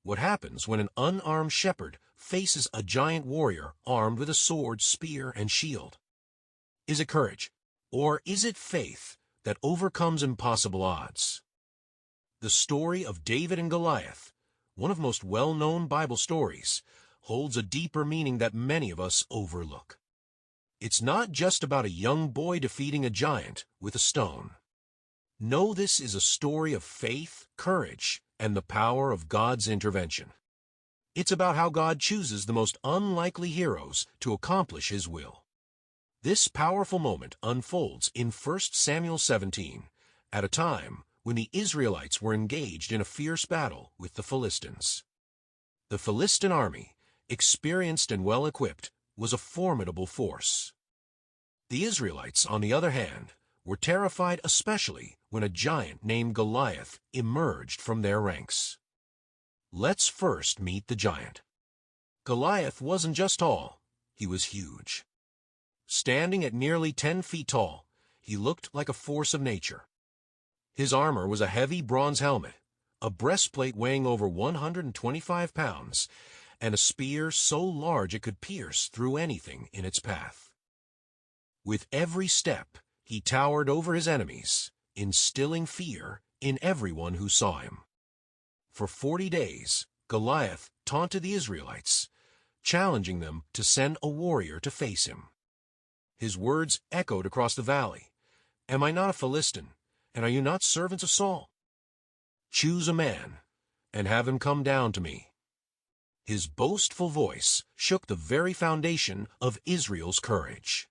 What happens when an unarmed shepherd faces a giant warrior armed with a sword, spear, and shield? Is it courage, or is it faith that overcomes impossible odds? The story of David and Goliath, one of the most well-known Bible stories, holds a deeper meaning that many of us overlook. It's not just about a young boy defeating a giant with a stone. No, this is a story of faith, courage, and the power of God's intervention. It's about how God chooses the most unlikely heroes to accomplish His will. This powerful moment unfolds in 1 Samuel 17, at a time when the Israelites were engaged in a fierce battle with the Philistines. The Philistine army, experienced and well-equipped, was a formidable force. The Israelites, on the other hand, were terrified especially when a giant named Goliath emerged from their ranks. Let's first meet the giant. Goliath wasn't just tall, he was huge. Standing at nearly 10 feet tall, he looked like a force of nature. His armor was a heavy bronze helmet, a breastplate weighing over 125 pounds, and a spear so large it could pierce through anything in its path. With every step, he towered over his enemies, instilling fear in everyone who saw him. For 40 days, Goliath taunted the Israelites, challenging them to send a warrior to face him. His words echoed across the valley. "Am I not a Philistine, and are you not servants of Saul? Choose a man, and have him come down to me." His boastful voice shook the very foundation of Israel's courage.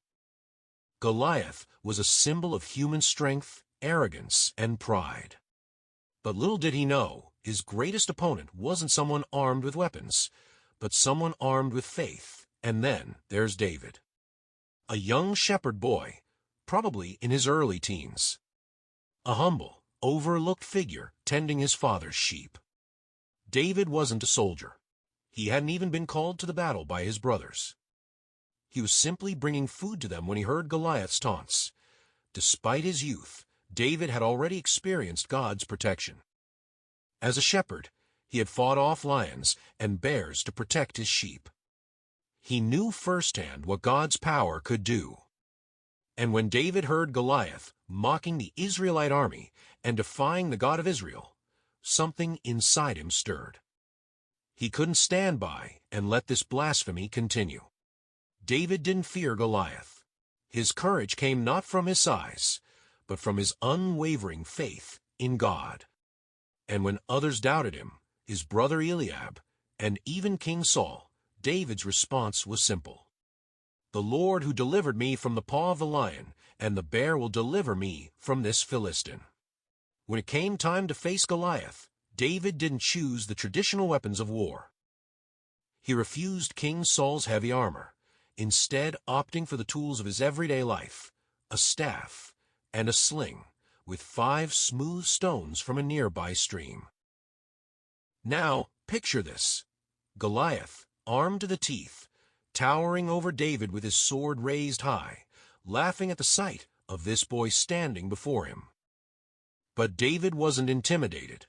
Goliath was a symbol of human strength, arrogance, and pride. But little did he know, his greatest opponent wasn't someone armed with weapons, but someone armed with faith. And then there's David, a young shepherd boy, probably in his early teens. A humble, overlooked figure tending his father's sheep. David wasn't a soldier. He hadn't even been called to the battle by his brothers. He was simply bringing food to them when he heard Goliath's taunts. Despite his youth, David had already experienced God's protection. As a shepherd, he had fought off lions and bears to protect his sheep. He knew firsthand what God's power could do. And when David heard Goliath mocking the Israelite army and defying the God of Israel, something inside him stirred. He couldn't stand by and let this blasphemy continue. David didn't fear Goliath. His courage came not from his size, but from his unwavering faith in God. And when others doubted him, his brother Eliab, and even King Saul, David's response was simple. "The Lord who delivered me from the paw of the lion and the bear will deliver me from this Philistine." When it came time to face Goliath, David didn't choose the traditional weapons of war. He refused King Saul's heavy armor, instead opting for the tools of his everyday life, a staff and a sling with 5 smooth stones from a nearby stream. Now, picture this. Goliath, armed to the teeth, towering over David with his sword raised high, laughing at the sight of this boy standing before him. But David wasn't intimidated.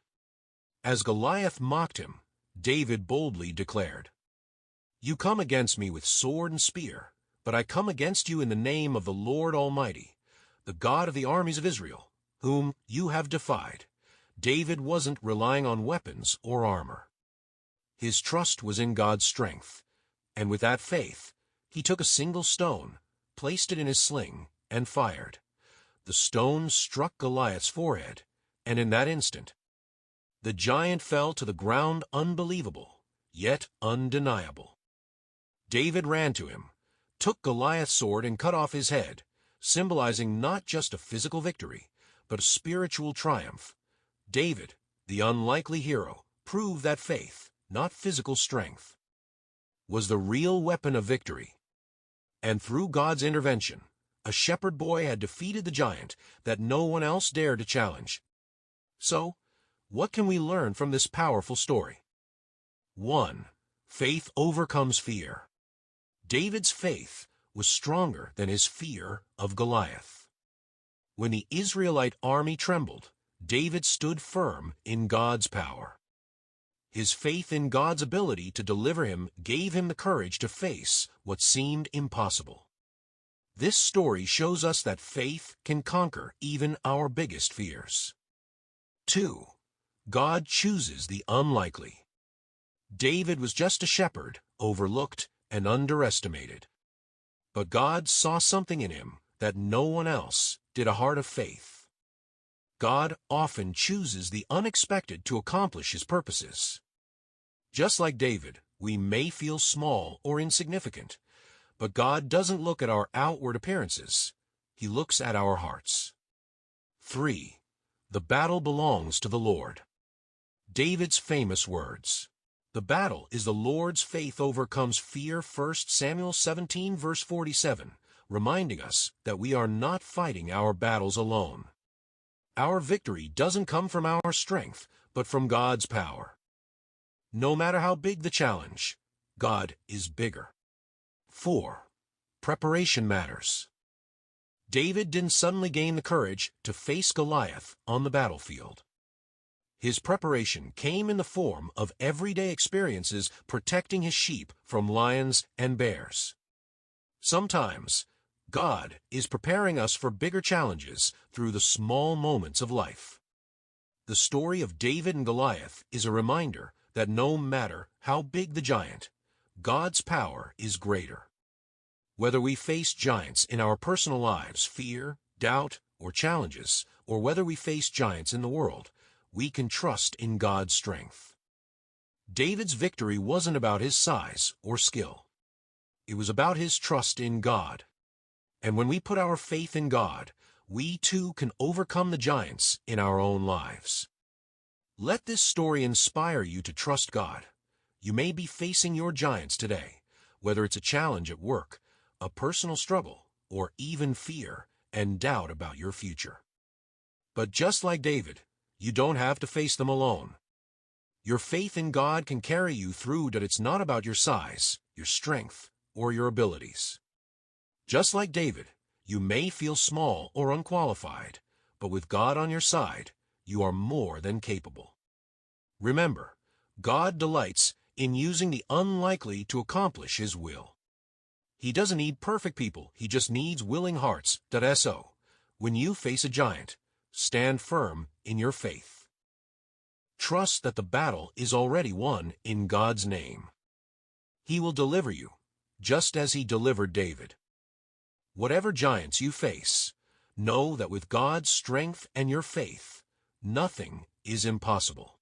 As Goliath mocked him, David boldly declared, "You come against me with sword and spear, but I come against you in the name of the Lord Almighty, the God of the armies of Israel, whom you have defied." David wasn't relying on weapons or armor. His trust was in God's strength, and with that faith, he took a single stone, placed it in his sling, and fired. The stone struck Goliath's forehead, and in that instant, the giant fell to the ground, unbelievable, yet undeniable. David ran to him, took Goliath's sword and cut off his head, symbolizing not just a physical victory, but a spiritual triumph. David, the unlikely hero, proved that faith, not physical strength, was the real weapon of victory. And through God's intervention, a shepherd boy had defeated the giant that no one else dared to challenge. So, what can we learn from this powerful story? 1. Faith overcomes fear. David's faith was stronger than his fear of Goliath. When the Israelite army trembled, David stood firm in God's power. His faith in God's ability to deliver him gave him the courage to face what seemed impossible. This story shows us that faith can conquer even our biggest fears. 2. God chooses the unlikely. David was just a shepherd, overlooked and underestimated. But God saw something in him that no one else did. A heart of faith. God often chooses the unexpected to accomplish his purposes. Just like David, we may feel small or insignificant, but God doesn't look at our outward appearances. He looks at our hearts. 3. The battle belongs to the Lord. David's famous words. The battle is the Lord's. Faith overcomes fear. 1 Samuel 17 verse 47, reminding us that we are not fighting our battles alone. Our victory doesn't come from our strength, but from God's power. No matter how big the challenge, God is bigger. 4. Preparation matters. David didn't suddenly gain the courage to face Goliath on the battlefield. His preparation came in the form of everyday experiences protecting his sheep from lions and bears. Sometimes, God is preparing us for bigger challenges through the small moments of life. The story of David and Goliath is a reminder that no matter how big the giant, God's power is greater. Whether we face giants in our personal lives, fear, doubt, or challenges, or whether we face giants in the world, we can trust in God's strength. David's victory wasn't about his size or skill. It was about his trust in God. And when we put our faith in God, we too can overcome the giants in our own lives. Let this story inspire you to trust God. You may be facing your giants today, whether it's a challenge at work, a personal struggle, or even fear and doubt about your future. But just like David, you don't have to face them alone. Your faith in God can carry you through. That it's not about your size, your strength, or your abilities. Just like David, you may feel small or unqualified, but with God on your side, you are more than capable. Remember, God delights in using the unlikely to accomplish his will. He doesn't need perfect people, he just needs willing hearts. So, when you face a giant, stand firm in your faith. Trust that the battle is already won in God's name. He will deliver you, just as he delivered David. Whatever giants you face, know that with God's strength and your faith, nothing is impossible.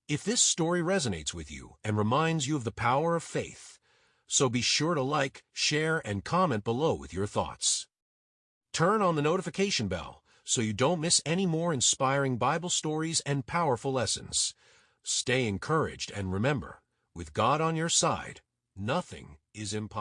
If this story resonates with you and reminds you of the power of faith, so be sure to like, share, and comment below with your thoughts. Turn on the notification bell so you don't miss any more inspiring Bible stories and powerful lessons. Stay encouraged and remember, with God on your side, nothing is impossible.